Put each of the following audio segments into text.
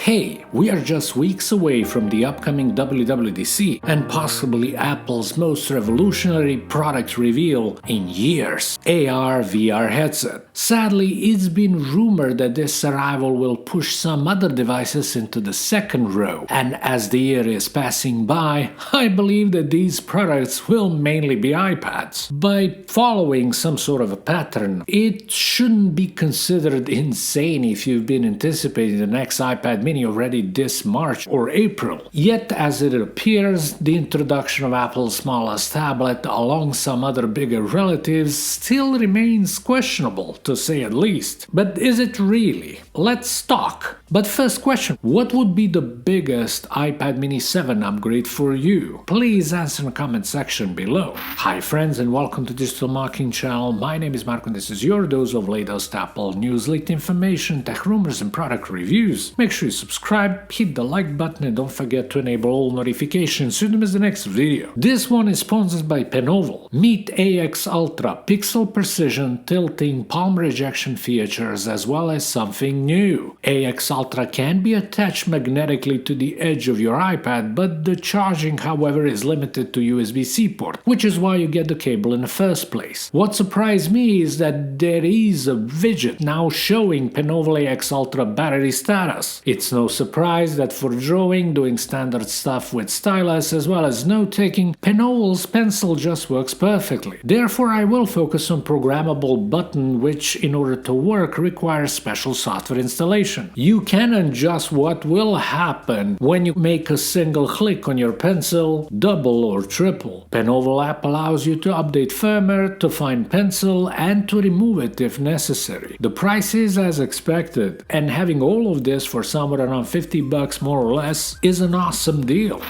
Hey, we are just weeks away from the upcoming WWDC and possibly Apple's most revolutionary product reveal in years, AR/VR headset. Sadly, it's been rumored that this arrival will push some other devices into the second row, and as the year is passing by, I believe that these products will mainly be iPads. By following some sort of a pattern, it shouldn't be considered insane if you've been anticipating the next iPad mini already this March or April. Yet, as it appears, the introduction of Apple's smallest tablet along some other bigger relatives still remains questionable, to say at least. But is it really? Let's talk. But first question, what would be the biggest iPad mini 7 upgrade for you? Please answer in the comment section below. Hi friends and welcome to Digital Marketing channel. My name is Marco and this is your dose of latest Apple news, leaked information, tech rumors and product reviews. Make sure you subscribe, hit the like button and don't forget to enable all notifications so you don't miss the next video. This one is sponsored by Penoval. Meet AX Ultra pixel precision tilting palm rejection features as well as something new. AX Ultra can be attached magnetically to the edge of your iPad, but the charging, however, is limited to USB-C port, which is why you get the cable in the first place. What surprised me is that there is a widget now showing Penoval AX Ultra battery status. It's no surprise that for drawing, doing standard stuff with stylus as well as note-taking, Penoval's pencil just works perfectly. Therefore, I will focus on programmable button, which in order to work requires special software installation. You can adjust what will happen when you make a single click on your pencil, double or triple. Penoval app allows you to update firmware, to find pencil and to remove it if necessary. The price is as expected, and having all of this for somewhere around $50 more or less is an awesome deal.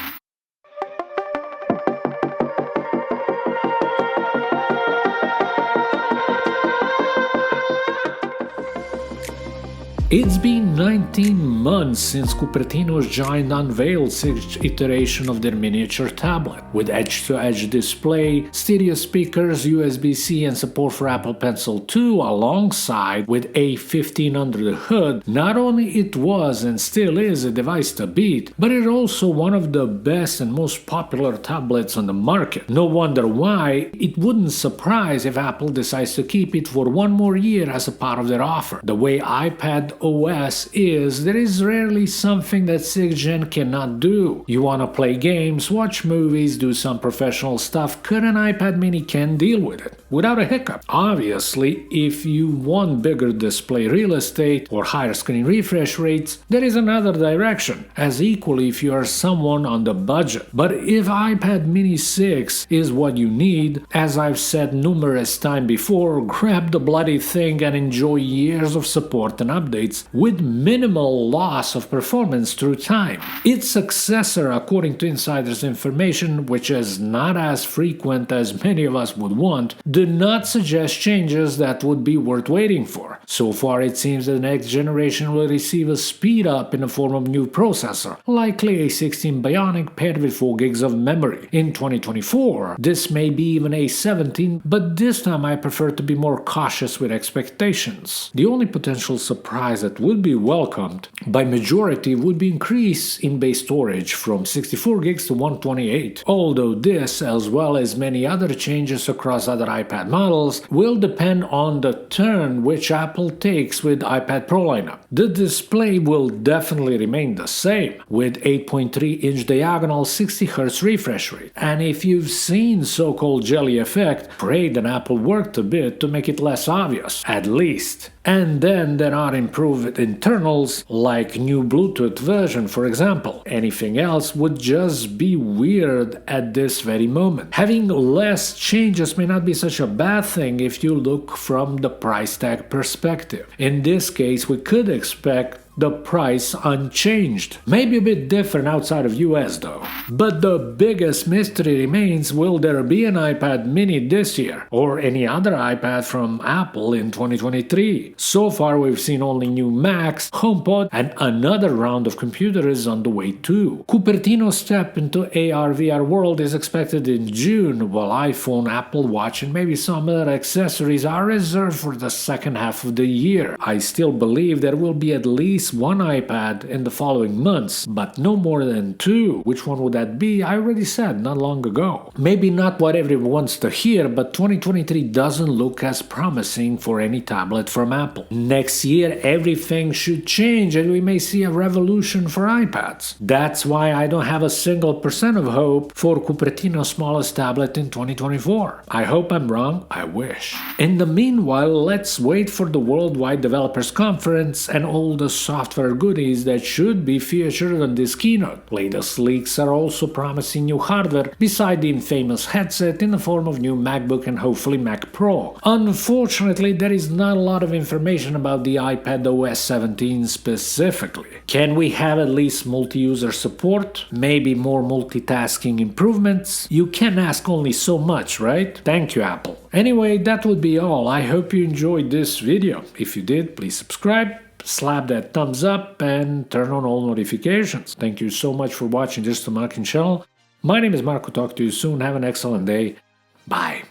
It's been 19 months since Cupertino's giant unveiled 6th iteration of their miniature tablet. With edge-to-edge display, stereo speakers, USB-C and support for Apple Pencil 2 alongside with A15 under the hood, not only it was and still is a device to beat, but it's also one of the best and most popular tablets on the market. No wonder why it wouldn't surprise if Apple decides to keep it for one more year as a part of their offer. The way iPad OS is, there is rarely something that 6th Gen cannot do. You want to play games, watch movies, do some professional stuff, current iPad mini can deal with it without a hiccup. Obviously, if you want bigger display real estate or higher screen refresh rates, there is another direction, as equally if you are someone on the budget. But if iPad mini 6 is what you need, as I've said numerous times before, grab the bloody thing and enjoy years of support and updates with minimal loss of performance through time. Its successor, according to insiders' information, which is not as frequent as many of us would want, did not suggest changes that would be worth waiting for. So far, it seems that the next generation will receive a speed up in the form of new processor, likely a 16 Bionic paired with 4 gigs of memory. In 2024, this may be even a 17, but this time I prefer to be more cautious with expectations. The only potential surprise that would be welcomed by majority would be increase in base storage from 64 gigs to 128. Although this, as well as many other changes across other iPad models, will depend on the turn which Apple takes with iPad Pro lineup. The display will definitely remain the same, with 8.3-inch diagonal 60Hz refresh rate. And if you've seen so-called jelly effect, pray that Apple worked a bit to make it less obvious, at least. And then there are improved internals, like new Bluetooth version for example. Anything else would just be weird at this very moment. Having less changes may not be such a bad thing if you look from the price tag perspective. In this case, we could expect the price unchanged. Maybe a bit different outside of US though. But the biggest mystery remains, will there be an iPad mini this year? Or any other iPad from Apple in 2023? So far we've seen only new Macs, HomePod, and another round of computer is on the way too. Cupertino's step into AR/VR world is expected in June, while iPhone, Apple Watch, and maybe some other accessories are reserved for the second half of the year. I still believe there will be at least least one iPad in the following months, but no more than two. Which one would that be? I already said not long ago. Maybe not what everyone wants to hear, but 2023 doesn't look as promising for any tablet from Apple. Next year, everything should change and we may see a revolution for iPads. That's why I don't have a single percent of hope for Cupertino's smallest tablet in 2024. I hope I'm wrong. I wish. In the meanwhile, let's wait for the Worldwide Developers Conference and all the software goodies that should be featured on this keynote. Latest leaks are also promising new hardware beside the infamous headset in the form of new MacBook and hopefully Mac Pro. Unfortunately, there is not a lot of information about the iPad OS 17 specifically. Can we have at least multi-user support? Maybe more multitasking improvements? You can ask only so much, right? Thank you, Apple. Anyway, that would be all. I hope you enjoyed this video. If you did, please subscribe, slap that thumbs up, and turn on all notifications. Thank you so much for watching Digital Marketing channel. My name is Marco. Talk to you soon. Have an excellent day. Bye.